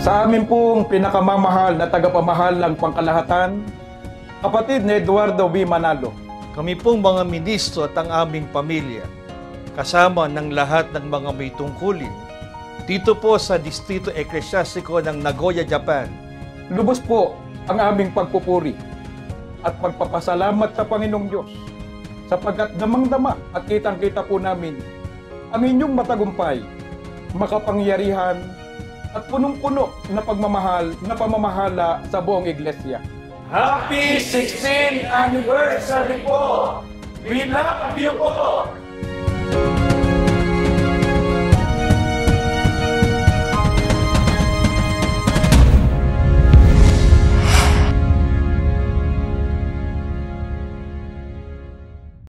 Sa amin pong pinakamamahal na tagapamahalang pangkalahatan, kapatid ni Eduardo V. Manalo. Kami pong mga ministro at ang aming pamilya, kasama ng lahat ng mga may tungkulin, dito po sa Distrito Eklesyastiko ng Nagoya, Japan. Lubos po ang aming pagpupuri at pagpapasalamat sa Panginoong Diyos sapagkat damang-dama at kitang-kita po namin ang inyong matagumpay, makapangyarihan at punong-puno na pagmamahal na pamamahala sa buong iglesia. Happy 16th anniversary po! We love you po!